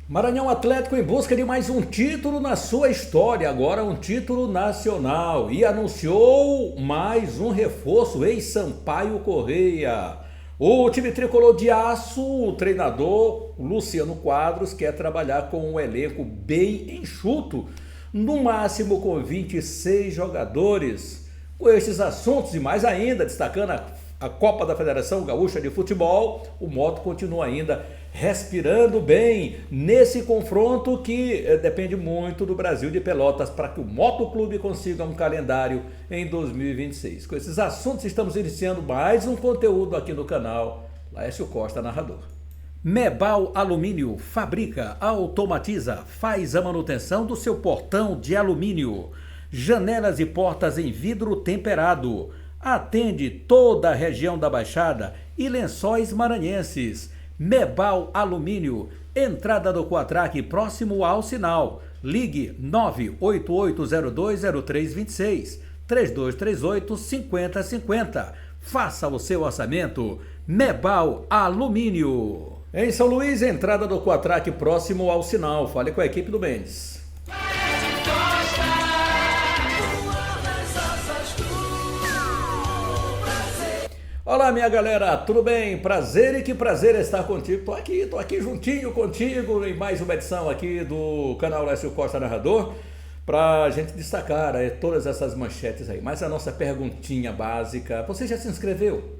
Maranhão Atlético em busca de mais um título na sua história, agora um título nacional, e anunciou mais um reforço, ex-Sampaio Correia. O time tricolor de aço, o treinador Luciano Quadros, quer trabalhar com um elenco bem enxuto, no máximo com 26 jogadores. Com estes assuntos e mais ainda, destacando a Copa da Federação Gaúcha de Futebol, o Moto continua ainda respirando bem nesse confronto que depende muito do Brasil de Pelotas para que o Moto Clube consiga um calendário em 2026. Com esses assuntos estamos iniciando mais um conteúdo aqui no canal Laércio Costa Narrador. Mebal Alumínio fabrica, automatiza, faz a manutenção do seu portão de alumínio, janelas e portas em vidro temperado, atende toda a região da Baixada e Lençóis Maranhenses. Mebal Alumínio, entrada do Quatraque próximo ao sinal. Ligue 988020326, 3238-5050. Faça o seu orçamento. Mebal Alumínio. Em São Luís, entrada do Quatraque próximo ao sinal. Fale com a equipe do Mendes. Olá, minha galera, tudo bem? Prazer e que prazer estar contigo. Tô aqui juntinho contigo em mais uma edição aqui do canal Laércio Costa Narrador, pra gente destacar todas essas manchetes aí. Mas a nossa perguntinha básica, você já se inscreveu?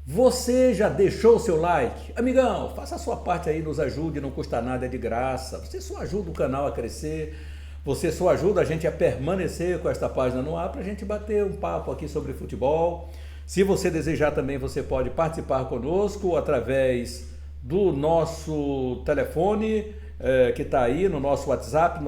Você já deixou o seu like? Amigão, faça a sua parte aí, nos ajude, não custa nada, é de graça. Você só ajuda o canal a crescer, você só ajuda a gente a permanecer com esta página no ar pra gente bater um papo aqui sobre futebol. Se você desejar também, você pode participar conosco através do nosso telefone, que está aí no nosso WhatsApp,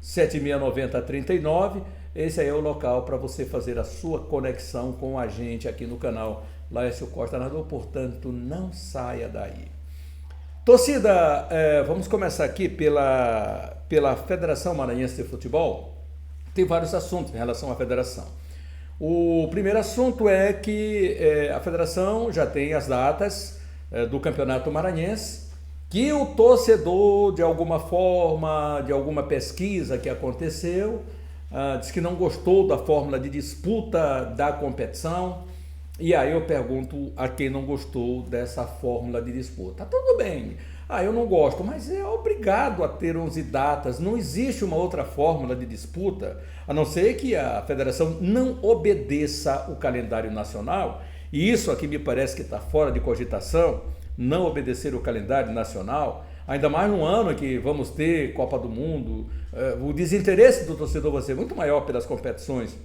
98981769039. Esse aí é o local para você fazer a sua conexão com a gente aqui no canal Laércio Costa Narrador, portanto, não saia daí. Torcida, vamos começar aqui pela Federação Maranhense de Futebol. Tem vários assuntos em relação à federação. O primeiro assunto é que a federação já tem as datas do Campeonato Maranhense, que o torcedor, de alguma forma, de alguma pesquisa que aconteceu, diz que não gostou da fórmula de disputa da competição. E aí eu pergunto a quem não gostou dessa fórmula de disputa. Tudo bem, eu não gosto, mas é obrigado a ter 11 datas, não existe uma outra fórmula de disputa, a não ser que a federação não obedeça o calendário nacional, e isso aqui me parece que está fora de cogitação, não obedecer o calendário nacional, ainda mais num ano que vamos ter Copa do Mundo, o desinteresse do torcedor vai ser muito maior pelas competições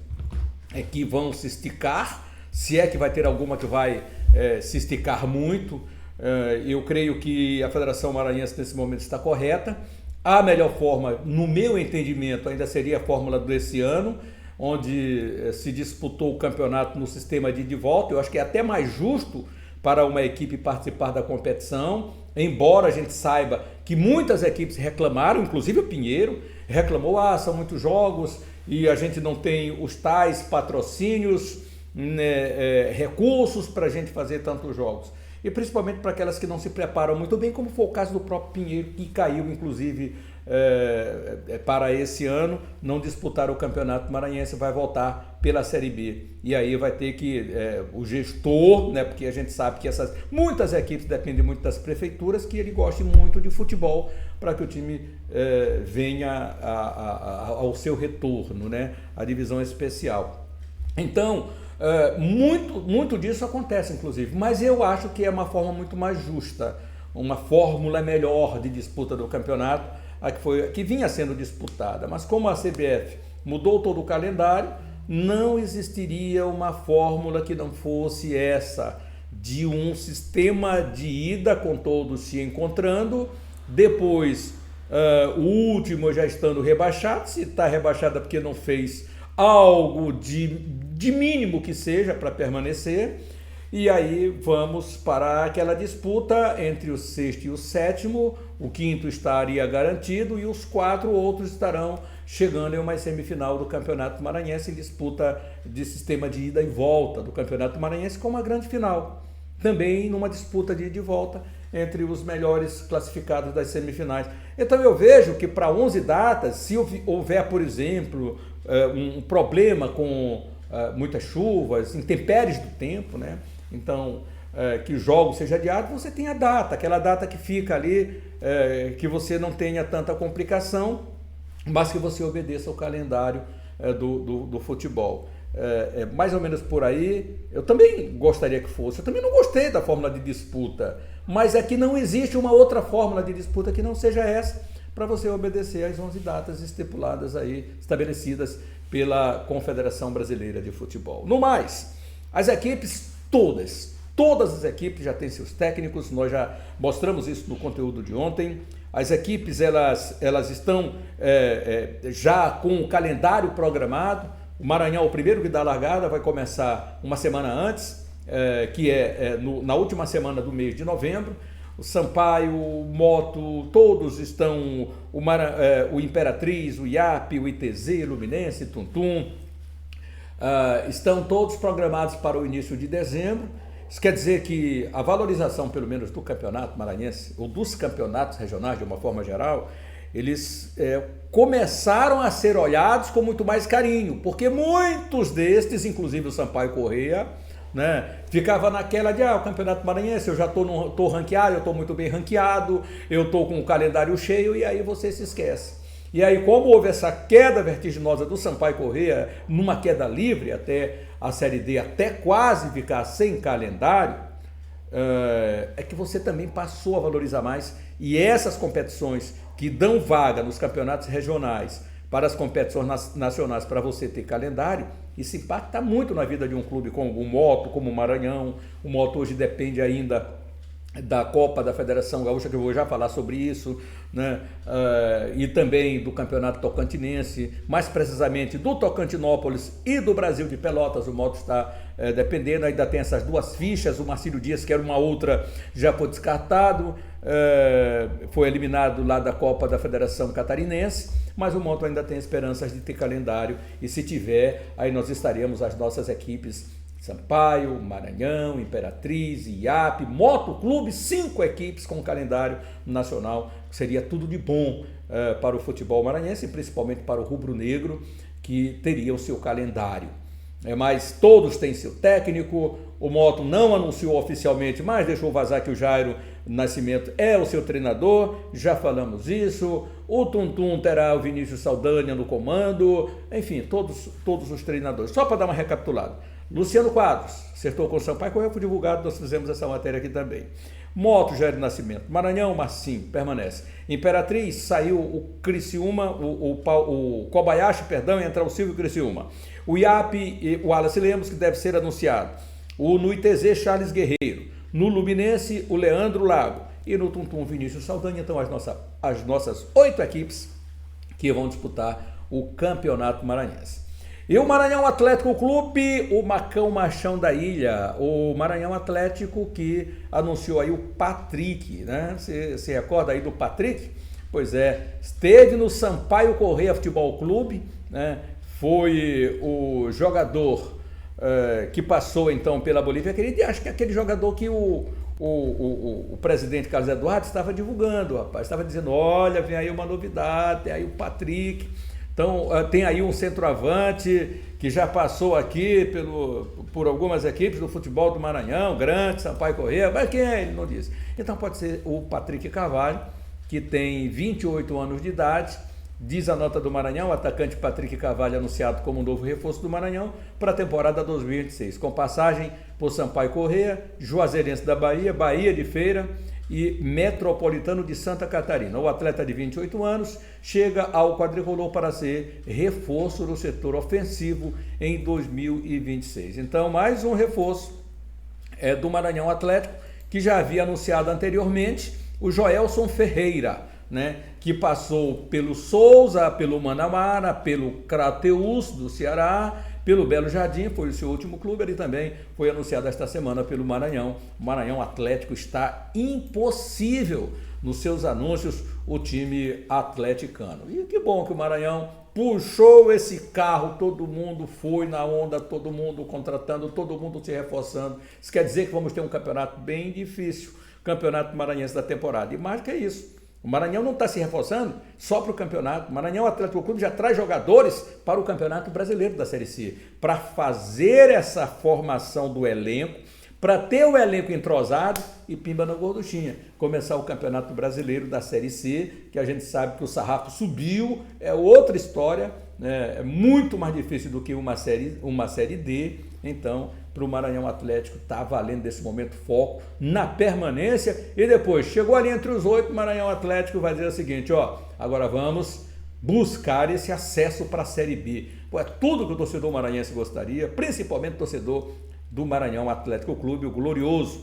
que vão se esticar, se é que vai ter alguma que vai se esticar muito. Eu creio que a Federação Maranhense nesse momento está correta. A melhor forma, no meu entendimento, ainda seria a fórmula desse ano, onde se disputou o campeonato no sistema de ida e volta. Eu acho que é até mais justo para uma equipe participar da competição, embora a gente saiba que muitas equipes reclamaram, inclusive o Pinheiro reclamou, são muitos jogos e a gente não tem os tais patrocínios, recursos para a gente fazer tantos jogos. E principalmente para aquelas que não se preparam muito bem, como foi o caso do próprio Pinheiro, que caiu inclusive para esse ano, não disputar o Campeonato Maranhense, vai voltar pela Série B. E aí vai ter que o gestor, porque a gente sabe que muitas equipes dependem muito das prefeituras, que ele goste muito de futebol para que o time venha ao seu retorno, a divisão especial. Então, muito disso acontece, inclusive, mas eu acho que é uma forma muito mais justa, uma fórmula melhor de disputa do campeonato, que vinha sendo disputada. Mas como a CBF mudou todo o calendário, não existiria uma fórmula que não fosse essa, de um sistema de ida com todos se encontrando, depois o último já estando rebaixado, se está rebaixado é porque não fez algo de mínimo que seja para permanecer, e aí vamos para aquela disputa entre o sexto e o sétimo, o quinto estaria garantido e os 4 outros estarão chegando em uma semifinal do Campeonato Maranhense em disputa de sistema de ida e volta do Campeonato Maranhense com uma grande final, também numa disputa de ida e volta entre os melhores classificados das semifinais. Então eu vejo que para 11 datas, se houver, por exemplo, um problema com muitas chuvas, intempéries do tempo, né? Então que o jogo seja adiado, você tem a data, aquela data que fica ali, que você não tenha tanta complicação, mas que você obedeça ao calendário do futebol. Mais ou menos por aí. Eu também gostaria que fosse. Eu também não gostei da fórmula de disputa, mas é que não existe uma outra fórmula de disputa que não seja essa, para você obedecer às 11 datas estipuladas aí, estabelecidas pela Confederação Brasileira de Futebol. No mais, as equipes todas as equipes já têm seus técnicos, nós já mostramos isso no conteúdo de ontem. As equipes elas estão já com o calendário programado. O Maranhão, o primeiro que dá a largada, vai começar uma semana antes, que na última semana do mês de novembro. O Sampaio, o Moto, todos estão, o Imperatriz, o IAP, o ITZ, Luminense, Tuntum, estão todos programados para o início de dezembro. Isso quer dizer que a valorização, pelo menos do campeonato maranhense, ou dos campeonatos regionais de uma forma geral, eles começaram a ser olhados com muito mais carinho, porque muitos destes, inclusive o Sampaio Corrêa, né, ficava naquela de o campeonato maranhense, eu já estou ranqueado, eu estou muito bem ranqueado, eu estou com o calendário cheio, e aí você se esquece. E aí, como houve essa queda vertiginosa do Sampaio Corrêa, numa queda livre até a Série D, até quase ficar sem calendário, é que você também passou a valorizar mais, e essas competições que dão vaga nos campeonatos regionais para as competições nacionais, para você ter calendário, isso impacta muito na vida de um clube como o Moto, como o Maranhão. O Moto hoje depende ainda da Copa da Federação Gaúcha, que eu vou já falar sobre isso, né? E também do Campeonato Tocantinense, mais precisamente do Tocantinópolis e do Brasil de Pelotas. O Moto está dependendo, ainda tem essas duas fichas. O Marcílio Dias, que era uma outra, já foi descartado, foi eliminado lá da Copa da Federação Catarinense, mas o Moto ainda tem esperanças de ter calendário, e se tiver, aí nós estaremos as nossas equipes Sampaio, Maranhão, Imperatriz, IAP, Moto Clube, 5 equipes com calendário nacional, que seria tudo de bom para o futebol maranhense, e principalmente para o rubro-negro, que teria o seu calendário. Mas todos têm seu técnico. O Moto não anunciou oficialmente, mas deixou vazar que o Jairo Nascimento é o seu treinador, já falamos isso. O Tuntum terá o Vinícius Saldanha no comando, enfim, todos os treinadores. Só para dar uma recapitulada: Luciano Quadros acertou com o Sampaio Corrêa, foi divulgado, nós fizemos essa matéria aqui também. Moto, Jairo Nascimento. Maranhão, Marcinho, permanece. Imperatriz, saiu o Criciúma, o Kobayashi, entra o Silvio Criciúma. O IAP, o Wallace Lemos, que deve ser anunciado. No ITZ, Charles Guerreiro. No Luminense, o Leandro Lago. E no Tuntum, Vinícius Saldanha. Então, as nossas 8 equipes que vão disputar o Campeonato Maranhense. E o Maranhão Atlético Clube, o Macão Machão da Ilha, o Maranhão Atlético que anunciou aí o Patrick, né? Você se recorda aí do Patrick? Pois é, esteve no Sampaio Corrêa Futebol Clube, né? Foi o jogador que passou então pela Bolívia, acho que aquele jogador que o presidente Carlos Eduardo estava divulgando, rapaz, estava dizendo, olha, vem aí uma novidade, tem aí o Patrick. Então, tem aí um centroavante que já passou aqui por algumas equipes do futebol do Maranhão, Grande, Sampaio Corrêa, mas quem é? Ele não disse. Então, pode ser o Patrick Carvalho, que tem 28 anos de idade, diz a nota do Maranhão, o atacante Patrick Carvalho anunciado como um novo reforço do Maranhão para a temporada 2026, com passagem por Sampaio Corrêa, Juazeirense da Bahia, Bahia de Feira e Metropolitano de Santa Catarina. O atleta de 28 anos chega ao quadricolor para ser reforço no setor ofensivo em 2026. Então, mais um reforço do Maranhão Atlético, que já havia anunciado anteriormente o Joelson Ferreira, né, que passou pelo Souza, pelo Manamara, pelo Crateús do Ceará, pelo Belo Jardim, foi o seu último clube. Ele também foi anunciado esta semana pelo Maranhão. O Maranhão Atlético está impossível nos seus anúncios, o time atleticano. E que bom que o Maranhão puxou esse carro, todo mundo foi na onda, todo mundo contratando, todo mundo se reforçando. Isso quer dizer que vamos ter um campeonato bem difícil. Campeonato Maranhense da temporada. E mais que é isso. O Maranhão não está se reforçando só para o campeonato. O Maranhão Atlético Clube já traz jogadores para o Campeonato Brasileiro da Série C, para fazer essa formação do elenco, para ter o elenco entrosado e pimba na gorduchinha. Começar o Campeonato Brasileiro da Série C, que a gente sabe que o sarrafo subiu, é outra história, né? É muito mais difícil do que uma série D. Então, para o Maranhão Atlético está valendo nesse momento foco na permanência, e depois chegou ali entre os 8, o Maranhão Atlético vai dizer o seguinte, ó, agora vamos buscar esse acesso para a Série B. Pô, é tudo que o torcedor maranhense gostaria, principalmente o torcedor do Maranhão Atlético Clube, o glorioso.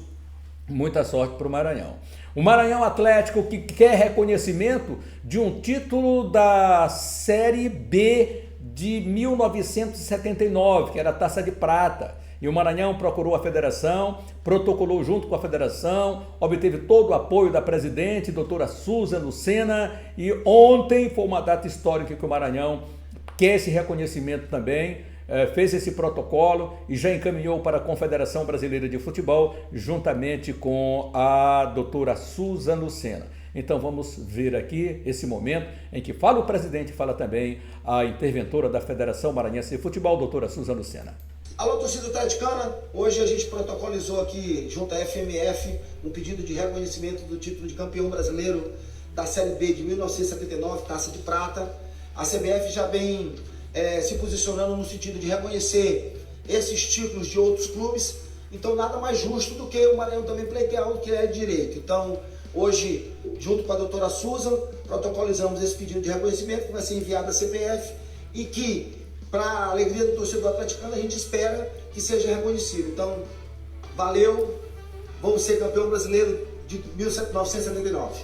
Muita sorte para o Maranhão. O Maranhão Atlético que quer reconhecimento de um título da Série B de 1979, que era a Taça de Prata. E o Maranhão procurou a federação, protocolou junto com a federação, obteve todo o apoio da presidente, doutora Susan Lucena, e ontem foi uma data histórica que o Maranhão quer esse reconhecimento também, fez esse protocolo e já encaminhou para a Confederação Brasileira de Futebol, juntamente com a doutora Susan Lucena. Então vamos ver aqui esse momento em que fala o presidente, fala também a interventora da Federação Maranhense de Futebol, doutora Susan Lucena. Alô, torcida atleticana, hoje a gente protocolizou aqui junto à FMF um pedido de reconhecimento do título de campeão brasileiro da Série B de 1979, Taça de Prata. A CBF já vem se posicionando no sentido de reconhecer esses títulos de outros clubes, então nada mais justo do que o Maranhão também pleitear o que é direito. Então, hoje, junto com a doutora Susan, protocolizamos esse pedido de reconhecimento que vai ser enviado à CBF e que, para a alegria do torcedor atleticano, a gente espera que seja reconhecido. Então, valeu, vamos ser campeão brasileiro de 1979.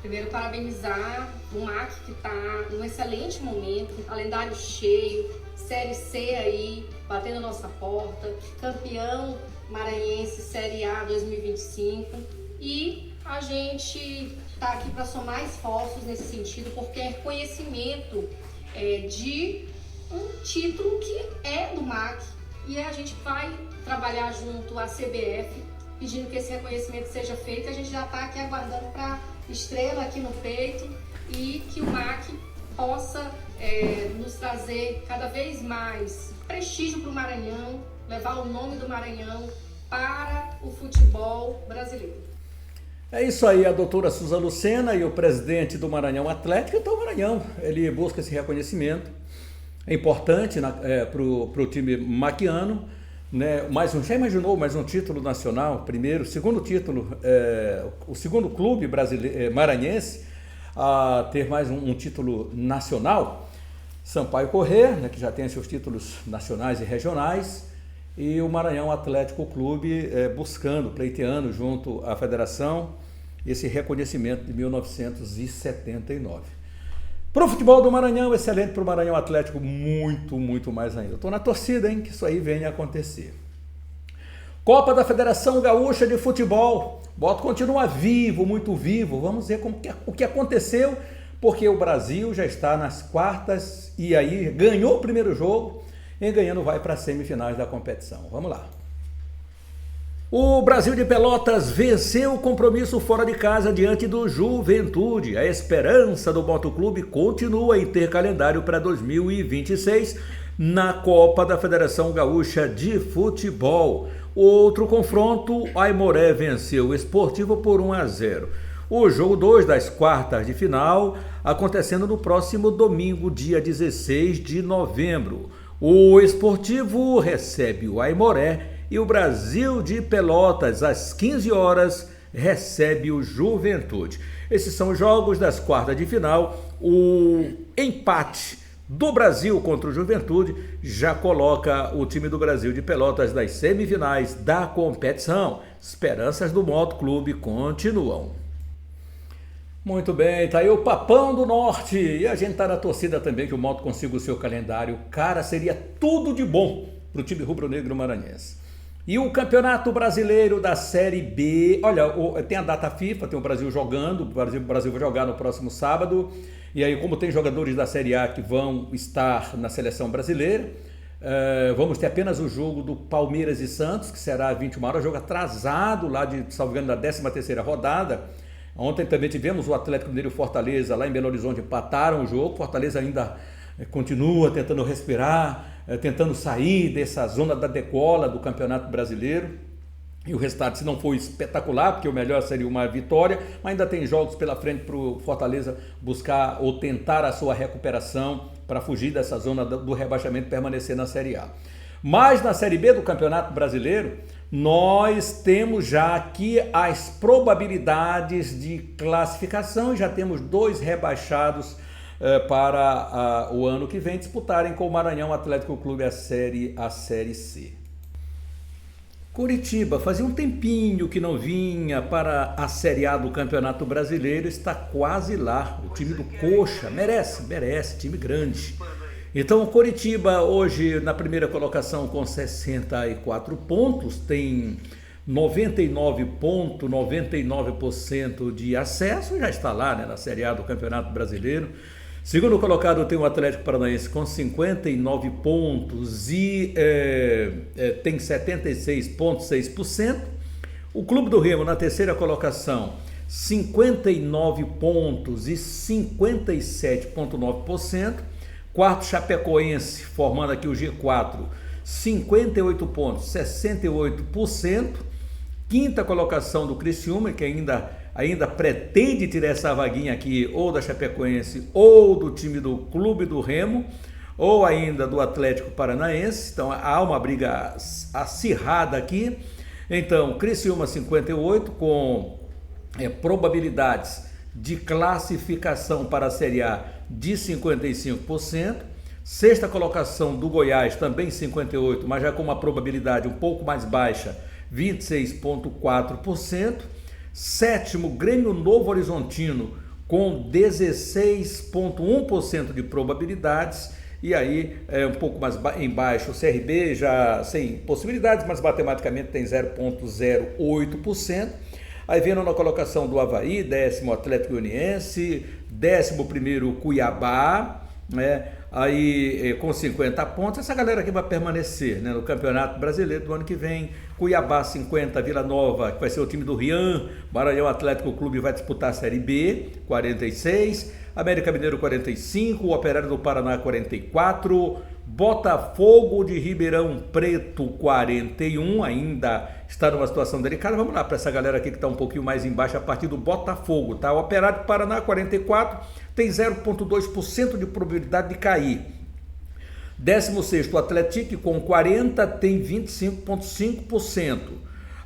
Primeiro, parabenizar o MAC, que está num excelente momento, calendário cheio, Série C aí, batendo a nossa porta, campeão maranhense Série A 2025. E a gente está aqui para somar esforços nesse sentido, porque é reconhecimento de um título que é do MAC, e a gente vai trabalhar junto à CBF, pedindo que esse reconhecimento seja feito. A gente já está aqui aguardando para estrela aqui no peito e que o MAC possa nos trazer cada vez mais prestígio para o Maranhão, levar o nome do Maranhão para o futebol brasileiro. É isso aí, a doutora Susan Lucena e o presidente do Maranhão Atlético. Então o Maranhão, ele busca esse reconhecimento, é importante para o time maquiano, né? Já imaginou mais um título nacional, segundo título, o segundo clube brasileiro, maranhense a ter mais um título nacional? Sampaio Corrêa, né, que já tem seus títulos nacionais e regionais, e o Maranhão Atlético Clube pleiteando junto à federação esse reconhecimento de 1979. Para o futebol do Maranhão, excelente. Para o Maranhão Atlético, muito, muito mais ainda. Estou na torcida, hein, que isso aí venha a acontecer. Copa da Federação Gaúcha de Futebol. O voto continua vivo, muito vivo. Vamos ver o que aconteceu, porque o Brasil já está nas quartas e aí ganhou o primeiro jogo e ganhando vai para as semifinais da competição. Vamos lá. O Brasil de Pelotas venceu o compromisso fora de casa diante do Juventude. A esperança do Motoclube continua em ter calendário para 2026 na Copa da Federação Gaúcha de Futebol. Outro confronto, Aimoré venceu o Esportivo por 1-0. O jogo 2 das quartas de final acontecendo no próximo domingo, dia 16 de novembro. O Esportivo recebe o Aimoré e o Brasil de Pelotas, às 15 horas, recebe o Juventude. Esses são os jogos das quartas de final. O empate do Brasil contra o Juventude já coloca o time do Brasil de Pelotas nas semifinais da competição. Esperanças do Motoclube continuam. Muito bem, tá aí o Papão do Norte. E a gente tá na torcida também que o Moto consiga o seu calendário. Cara, seria tudo de bom pro time rubro-negro maranhense. E o Campeonato Brasileiro da Série B, olha, tem a data FIFA, tem o Brasil jogando, o Brasil vai jogar no próximo sábado, e aí como tem jogadores da Série A que vão estar na seleção brasileira, Vamos ter apenas o jogo do Palmeiras e Santos, que será às 21 horas, jogo atrasado lá de, salvo engano, da 13ª rodada. Ontem também tivemos o Atlético Mineiro e o Fortaleza lá em Belo Horizonte, empataram o jogo. Fortaleza ainda continua tentando respirar, tentando sair dessa zona da degola do Campeonato Brasileiro. E o resultado, se não for espetacular, porque o melhor seria uma vitória, mas ainda tem jogos pela frente para o Fortaleza buscar ou tentar a sua recuperação para fugir dessa zona do rebaixamento e permanecer na Série A. Mas na Série B do Campeonato Brasileiro, nós temos já aqui as probabilidades de classificação e já temos 2 rebaixados para o ano que vem disputarem com o Maranhão Atlético Clube a Série C. Curitiba, fazia um tempinho que não vinha para a Série A do Campeonato Brasileiro, está quase lá. O time do Coxa merece, time grande. Então o Curitiba hoje na primeira colocação com 64 pontos, tem 99,99% de acesso, já está lá, né, na Série A do Campeonato Brasileiro. Segundo colocado tem o Atlético Paranaense com 59 pontos e tem 76,6%. O Clube do Remo na terceira colocação, 59 pontos e 57,9%. Quarto, Chapecoense, formando aqui o G4, 58 pontos, 68%. Quinta colocação do Criciúma, que ainda pretende tirar essa vaguinha aqui, ou da Chapecoense, ou do time do Clube do Remo, ou ainda do Atlético Paranaense. Então há uma briga acirrada aqui. Então, Criciúma 58, com probabilidades de classificação para a Série A de 55%. Sexta colocação do Goiás, também 58, mas já com uma probabilidade um pouco mais baixa, 26,4%. Sétimo, Grêmio Novo Horizontino, com 16,1% de probabilidades. E aí, um pouco mais embaixo, o CRB já sem possibilidades, mas matematicamente tem 0,08%. Aí vendo na colocação do Avaí, 10º Atlético Goianiense, 11º Cuiabá, né? Aí com 50 pontos, essa galera aqui vai permanecer, né, no Campeonato Brasileiro do ano que vem. Cuiabá 50, Vila Nova, que vai ser o time do Rian, Maranhão Atlético Clube vai disputar a Série B, 46, América Mineiro 45, o Operário do Paraná 44, Botafogo de Ribeirão Preto 41, ainda está numa situação delicada. Vamos lá para essa galera aqui que está um pouquinho mais embaixo, a partir do Botafogo, tá? O Operário do Paraná 44, tem 0,2% de probabilidade de cair. 16º, o Atlético com 40, tem 25,5%.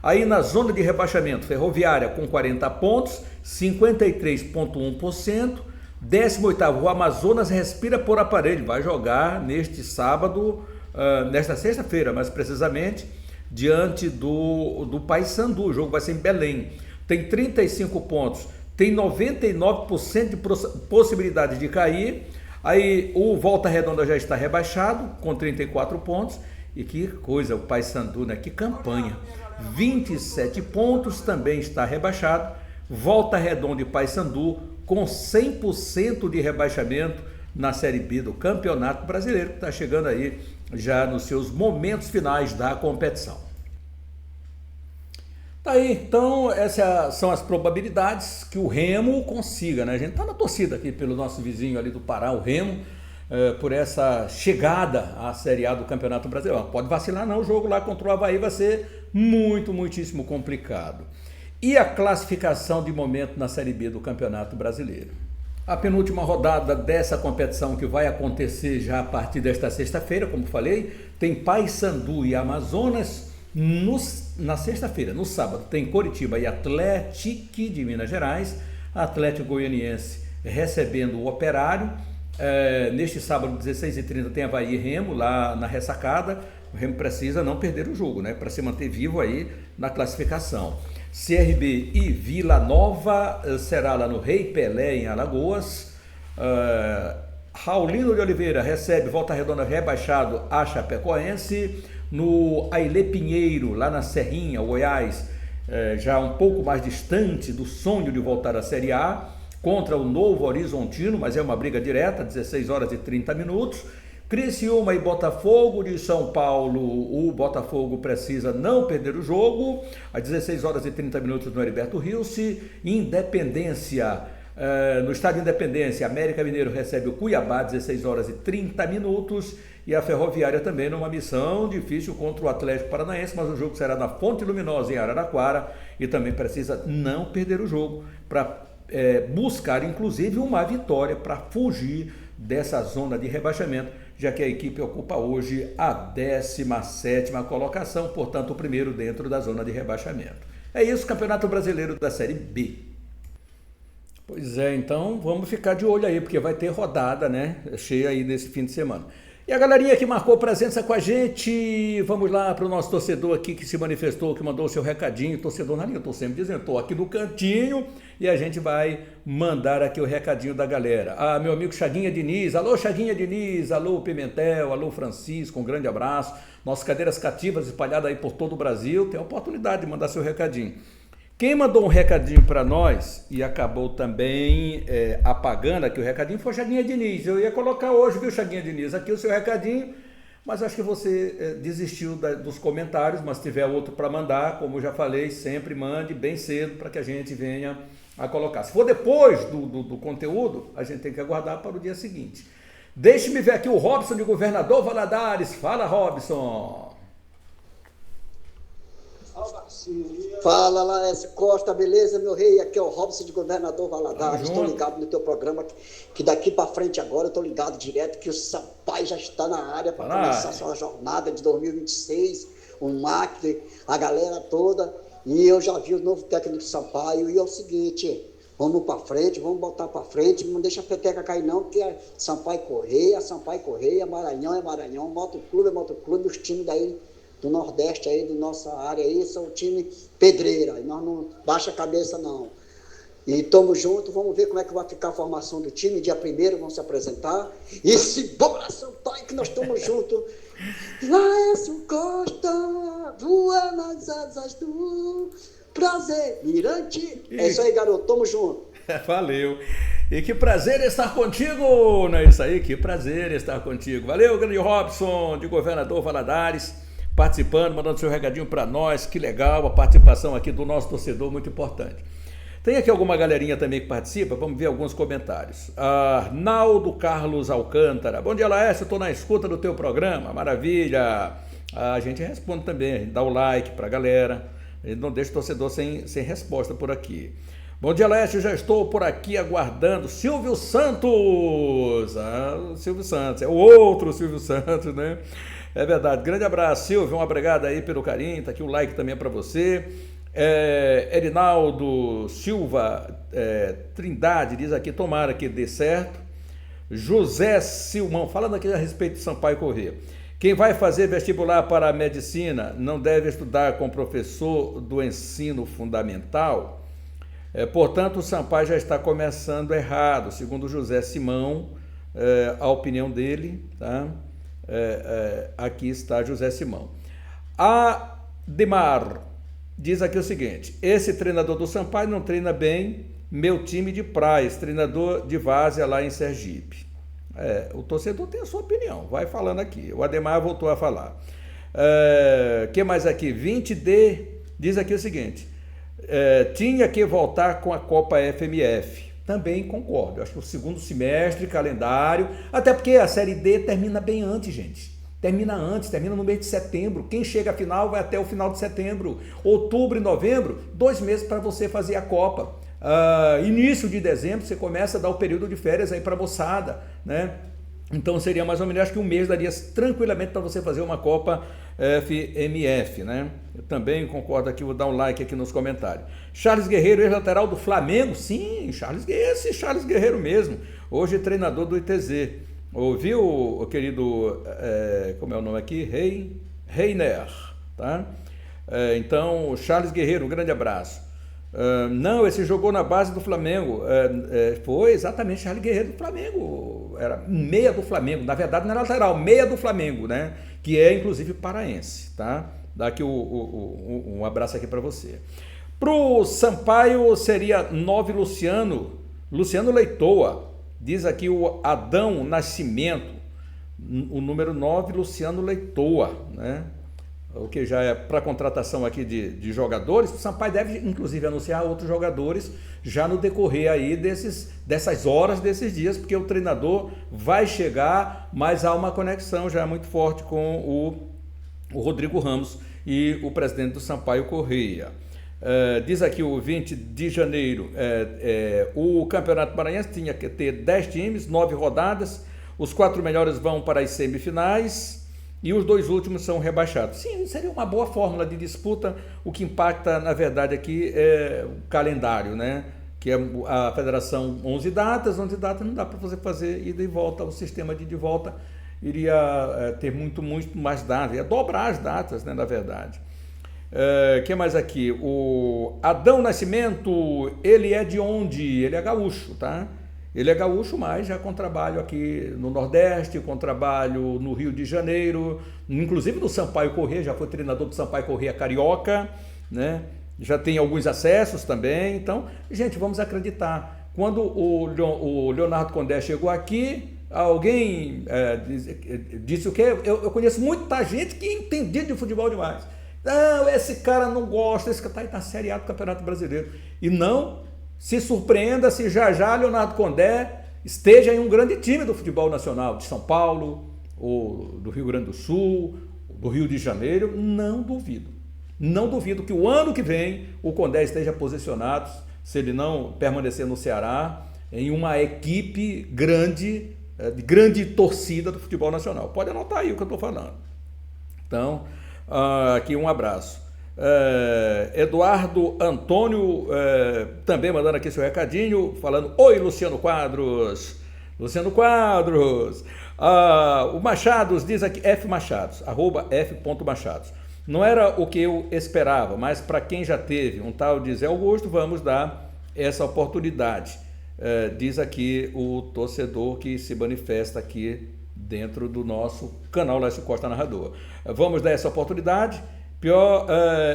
Aí na zona de rebaixamento, Ferroviária com 40 pontos, 53,1%. 18º, o Amazonas respira por aparelho, vai jogar neste sábado, nesta sexta-feira, mais precisamente, diante do Paysandu. O jogo vai ser em Belém. Tem 35 pontos, tem 99% de possibilidade de cair. Aí o Volta Redonda já está rebaixado, com 34 pontos. E que coisa, o Paysandu, né? Que campanha. 27 pontos, também está rebaixado. Volta Redonda e Paysandu com 100% de rebaixamento na Série B do Campeonato Brasileiro, que está chegando aí já nos seus momentos finais da competição. Tá aí, então essas são as probabilidades que o Remo consiga, né? A gente está na torcida aqui pelo nosso vizinho ali do Pará, o Remo, por essa chegada à Série A do Campeonato Brasileiro. Pode vacilar não, o jogo lá contra o Avaí vai ser muitíssimo complicado. E a classificação de momento na Série B do Campeonato Brasileiro. A penúltima rodada dessa competição, que vai acontecer já a partir desta sexta-feira, como falei, tem Paysandu e Amazonas. Na sexta-feira, no sábado, tem Coritiba e Atlético de Minas Gerais, Atlético Goianiense recebendo o Operário. Neste sábado, 16h30, tem Avaí e Remo lá na ressacada. O Remo precisa não perder o jogo, né, para se manter vivo aí na classificação. CRB e Vila Nova será lá no Rei Pelé, em Alagoas. Raulino de Oliveira recebe Volta Redonda rebaixado a Chapecoense. No Ailê Pinheiro, lá na Serrinha, Goiás, já um pouco mais distante do sonho de voltar à Série A, contra o Novo Horizontino, mas é uma briga direta, 16 horas e 30 minutos. Criciúma e Botafogo de São Paulo, o Botafogo precisa não perder o jogo, às 16 horas e 30 minutos no Heriberto Rilse. Independência, no estádio Independência, América Mineiro recebe o Cuiabá, 16 horas e 30 minutos, e a Ferroviária também numa missão difícil contra o Atlético Paranaense, mas o jogo será na Fonte Luminosa em Araraquara, e também precisa não perder o jogo para buscar inclusive uma vitória para fugir dessa zona de rebaixamento, já que a equipe ocupa hoje a 17ª colocação, portanto o primeiro dentro da zona de rebaixamento. É isso, Campeonato Brasileiro da Série B. Pois é, então vamos ficar de olho aí, porque vai ter rodada, né, cheia aí nesse fim de semana. E a galerinha que marcou presença com a gente, vamos lá para o nosso torcedor aqui que se manifestou, que mandou o seu recadinho. Torcedor na linha, eu estou sempre dizendo, estou aqui no cantinho e a gente vai mandar aqui o recadinho da galera. Ah, meu amigo Chaguinha Diniz, alô Chaguinha Diniz, alô Pimentel, alô Francisco, um grande abraço. Nossas cadeiras cativas espalhadas aí por todo o Brasil, tem a oportunidade de mandar seu recadinho. Quem mandou um recadinho para nós e acabou também apagando aqui o recadinho foi o Chaguinha Diniz. Eu ia colocar hoje, viu, Chaguinha Diniz, aqui o seu recadinho, mas acho que você desistiu dos comentários, mas se tiver outro para mandar, como eu já falei, sempre mande bem cedo para que a gente venha a colocar. Se for depois do conteúdo, a gente tem que aguardar para o dia seguinte. Deixe-me ver aqui o Robson de Governador Valadares. Fala, Robson. Fala, Laércio Costa, beleza, meu rei? Aqui é o Robson de Governador Valadares. Estou ligado no teu programa, que daqui para frente agora eu estou ligado direto, que o Sampaio já está na área para começar a sua jornada de 2026, o MAC, a galera toda, e eu já vi o novo técnico do Sampaio, e é o seguinte, vamos para frente, vamos botar para frente, não deixa a peteca cair não, porque é Sampaio Correia, Maranhão é Maranhão, Motoclube é Motoclube, os times daí do Nordeste aí, da nossa área aí, são o time pedreira, e nós não baixa a cabeça não. E tamo junto, vamos ver como é que vai ficar a formação do time, dia 1º vão se apresentar, e se bora Sampaio que nós estamos juntos. Laércio Costa, voa nas asas do prazer, Mirante. É isso aí, garoto, tamo junto. Valeu. E que prazer estar contigo, não é isso aí? Que prazer estar contigo. Valeu, grande Robson, de Governador Valadares, participando, mandando seu recadinho para nós. Que legal a participação aqui do nosso torcedor, muito importante. Tem aqui alguma galerinha também que participa, vamos ver alguns comentários. Arnaldo Carlos Alcântara, bom dia, Laércio, estou na escuta do teu programa, maravilha. A gente responde também, a gente dá o like para a galera, a gente não deixa o torcedor sem resposta por aqui. Bom dia, Laércio, já estou por aqui aguardando. Silvio Santos, Silvio Santos, é o outro Silvio Santos, né? É verdade, grande abraço, Silvio, uma obrigada aí pelo carinho, tá aqui o like também para você. Erinaldo Silva Trindade diz aqui, tomara que dê certo. José Silmão, falando aqui a respeito de Sampaio Corrêa. Quem vai fazer vestibular para a medicina não deve estudar com professor do ensino fundamental. Portanto, o Sampaio já está começando errado, segundo José Simão, a opinião dele, tá? Aqui está José Simão. Ademar diz aqui o seguinte, esse treinador do Sampaio não treina bem meu time de Praias, treinador de várzea lá em Sergipe. O torcedor tem a sua opinião, vai falando aqui. O Ademar voltou a falar. Que mais aqui? 20D diz aqui o seguinte, tinha que voltar com a Copa FMF. Também concordo, eu acho que o segundo semestre, calendário, até porque a Série D termina bem antes, gente. Termina no mês de setembro. Quem chega à final vai até o final de setembro. Outubro e novembro, 2 meses para você fazer a Copa. Início de dezembro, você começa a dar o período de férias aí para a moçada, né? Então seria mais ou menos, acho que um mês daria tranquilamente para você fazer uma Copa FMF, né? Eu também concordo aqui, vou dar um like aqui nos comentários. Charles Guerreiro, ex-lateral do Flamengo, sim, Charles Guerreiro mesmo, hoje treinador do ITZ. Ouviu, o querido, como é o nome aqui? Reiner, tá? Então, Charles Guerreiro, um grande abraço. Não, esse jogou na base do Flamengo, foi exatamente Charles Guerreiro do Flamengo, era meia do Flamengo, na verdade não era lateral, meia do Flamengo, né? Que é inclusive paraense, tá? Dá aqui um abraço aqui para você. Pro Sampaio seria 9 Luciano Leitoa, diz aqui o Adão Nascimento, o número 9, Luciano Leitoa, né? O que já é para contratação aqui de jogadores. O Sampaio deve, inclusive, anunciar outros jogadores já no decorrer aí dessas horas, desses dias, porque o treinador vai chegar, mas há uma conexão já muito forte com o Rodrigo Ramos e o presidente do Sampaio Corrêa. Diz aqui o 20 de janeiro, o Campeonato Maranhense tinha que ter 10 times, 9 rodadas, os 4 melhores vão para as semifinais, e os 2 últimos são rebaixados. Sim, seria uma boa fórmula de disputa. O que impacta, na verdade, aqui é o calendário, né? Que é a federação 11 datas não dá para você fazer ida e volta. O sistema de ida e volta iria ter muito mais datas, ia dobrar as datas, né, na verdade. Que mais aqui? O Adão Nascimento, ele é de onde? Ele é gaúcho, tá? Ele é gaúcho, mas já com trabalho aqui no Nordeste, com trabalho no Rio de Janeiro, inclusive no Sampaio Corrêa, já foi treinador do Sampaio Corrêa Carioca, né? Já tem alguns acessos também. Então, gente, vamos acreditar. Quando o Leonardo Condé chegou aqui, alguém disse o quê? Eu conheço muita gente que entendia de futebol demais. Não, esse cara não gosta, esse cara está aí na Série A do Campeonato Brasileiro. E não se surpreenda se já Leonardo Condé esteja em um grande time do futebol nacional, de São Paulo, ou do Rio Grande do Sul, do Rio de Janeiro. Não duvido. Não duvido que o ano que vem o Condé esteja posicionado, se ele não permanecer no Ceará, em uma equipe grande, de grande torcida do futebol nacional. Pode anotar aí o que eu estou falando. Então, aqui um abraço. Eduardo Antônio também mandando aqui seu recadinho, falando: oi, Luciano Quadros. Luciano Quadros. O Machados diz aqui, F Machados, @f.machados. Não era o que eu esperava, mas para quem já teve um tal de Zé Augusto, vamos dar essa oportunidade. Diz aqui o torcedor que se manifesta aqui dentro do nosso canal Lécio Costa Narrador. Vamos dar essa oportunidade. Pior,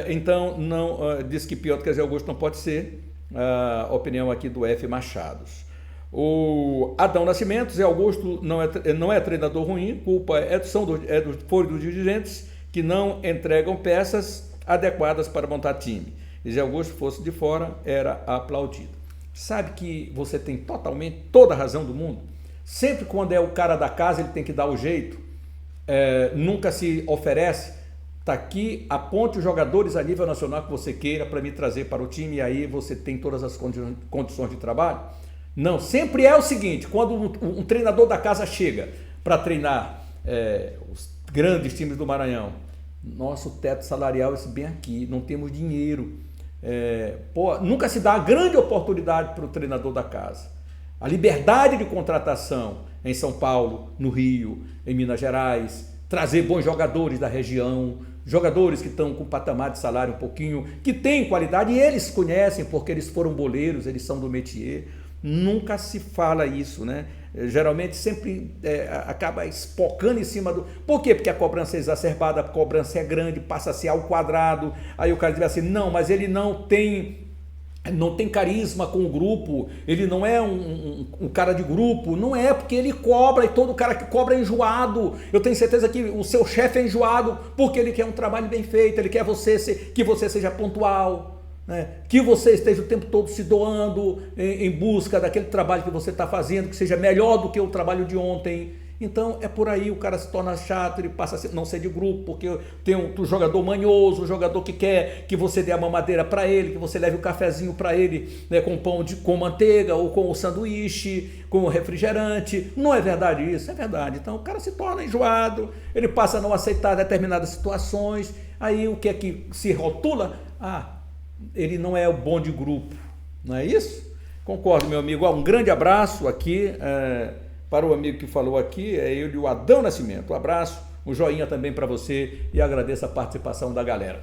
então, não diz que pior do que Zé Augusto não pode ser. A opinião aqui do F Machados. O Adão Nascimento, Zé Augusto não é treinador ruim, culpa foi dos dirigentes que não entregam peças adequadas para montar time. E Zé Augusto, fosse de fora, era aplaudido. Sabe que você tem toda a razão do mundo? Sempre quando é o cara da casa, ele tem que dar o jeito, nunca se oferece. Está aqui, aponte os jogadores a nível nacional que você queira para me trazer para o time, e aí você tem todas as condições de trabalho. Não, sempre é o seguinte: quando um treinador da casa chega para treinar os grandes times do Maranhão, nosso teto salarial é bem aqui, não temos dinheiro. Nunca se dá a grande oportunidade para o treinador da casa. A liberdade de contratação em São Paulo, no Rio, em Minas Gerais, trazer bons jogadores da região, jogadores que estão com patamar de salário um pouquinho, que têm qualidade, e eles conhecem porque eles foram boleiros, eles são do métier. Nunca se fala isso, né? Geralmente sempre acaba espocando em cima do... Por quê? Porque a cobrança é exacerbada, a cobrança é grande, passa a ser ao quadrado. Aí o cara diz assim: não, mas ele não tem carisma com o grupo, ele não é um cara de grupo. Não é, porque ele cobra, e todo cara que cobra é enjoado. Eu tenho certeza que o seu chefe é enjoado porque ele quer um trabalho bem feito, ele quer que você seja pontual, né? Que você esteja o tempo todo se doando em busca daquele trabalho que você está fazendo, que seja melhor do que o trabalho de ontem. Então é por aí, o cara se torna chato, ele passa a não ser de grupo, porque tem um jogador manhoso, um jogador que quer que você dê a mamadeira para ele, que você leve o cafezinho para ele, né, com pão com manteiga, ou com o sanduíche, com o refrigerante. Não é verdade isso? É verdade. Então o cara se torna enjoado, ele passa a não aceitar determinadas situações. Aí o que é que se rotula? Ele não é o bom de grupo, não é isso? Concordo, meu amigo. Um grande abraço aqui para o amigo que falou aqui, é ele, o Adão Nascimento. Um abraço, um joinha também para você, e agradeço a participação da galera.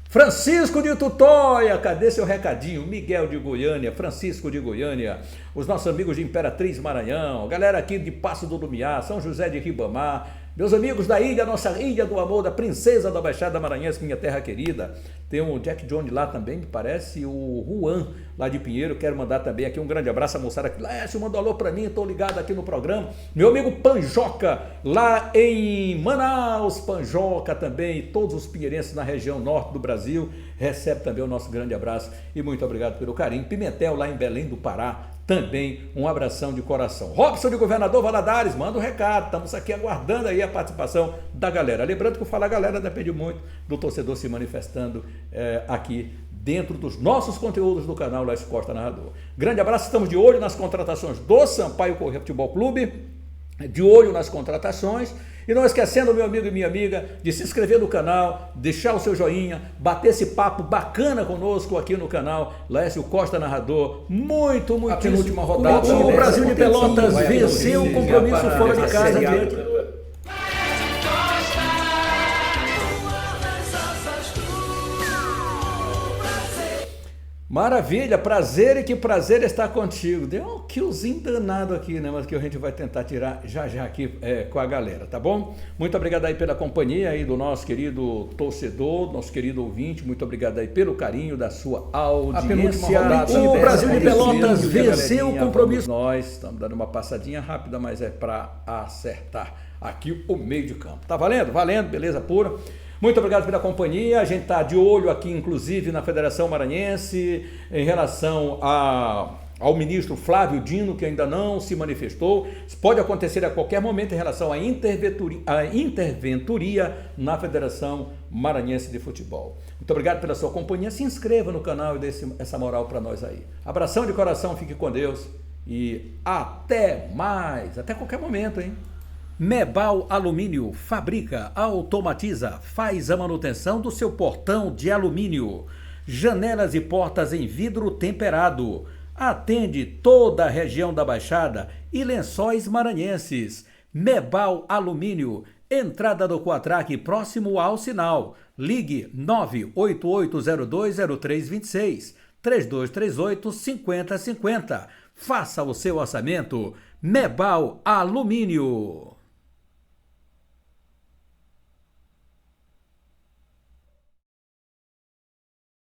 Francisco de Tutóia, cadê seu recadinho? Miguel de Goiânia, Francisco de Goiânia, os nossos amigos de Imperatriz Maranhão, galera aqui de Passo do Lumiar, São José de Ribamar, Meus amigos da ilha, nossa ilha do amor, da princesa da Baixada Maranhense, minha terra querida. Tem o Jack Johnny lá também, me parece, o Juan lá de Pinheiro. Quero mandar também aqui um grande abraço à moçada que Laércio mandou alô pra mim, tô ligado aqui no programa. Meu amigo Panjoca, lá em Manaus, Panjoca também, todos os pinheirenses na região norte do Brasil, recebe também o nosso grande abraço e muito obrigado pelo carinho. Pimentel lá em Belém do Pará, também um abração de coração. Robson de Governador Valadares, manda um recado, estamos aqui aguardando aí a participação da galera. Lembrando que o Fala Galera depende muito do torcedor se manifestando aqui dentro dos nossos conteúdos do canal Laércio Costa Narrador. Grande abraço, estamos de olho nas contratações do Sampaio Corrêa Futebol Clube, de olho nas contratações. E não esquecendo, meu amigo e minha amiga, de se inscrever no canal, deixar o seu joinha, bater esse papo bacana conosco aqui no canal Laércio Costa Narrador. Muito, muito. A penúltima rodada. O Brasil de Pelotas venceu o compromisso fora de casa diante. Maravilha, prazer e que prazer estar contigo. Deu um killzinho danado aqui, né? Mas que a gente vai tentar tirar já aqui com a galera, tá bom? Muito obrigado aí pela companhia aí do nosso querido torcedor, nosso querido ouvinte. Muito obrigado aí pelo carinho da sua audiência. O Brasil de Pelotas venceu o compromisso. Nós estamos dando uma passadinha rápida, mas é para acertar aqui o meio de campo. Tá valendo? Valendo, beleza pura. Muito obrigado pela companhia, a gente está de olho aqui, inclusive, na Federação Maranhense, em relação ao ministro Flávio Dino, que ainda não se manifestou. Isso pode acontecer a qualquer momento em relação à interventoria na Federação Maranhense de Futebol. Muito obrigado pela sua companhia, se inscreva no canal e dê essa moral para nós aí. Abração de coração, fique com Deus e até mais, até qualquer momento, hein? Mebal Alumínio fabrica, automatiza, faz a manutenção do seu portão de alumínio. Janelas e portas em vidro temperado. Atende toda a região da Baixada e Lençóis Maranhenses. Mebal Alumínio, entrada do Quatraque próximo ao sinal. Ligue 988020326, 3238-5050. Faça o seu orçamento. Mebal Alumínio.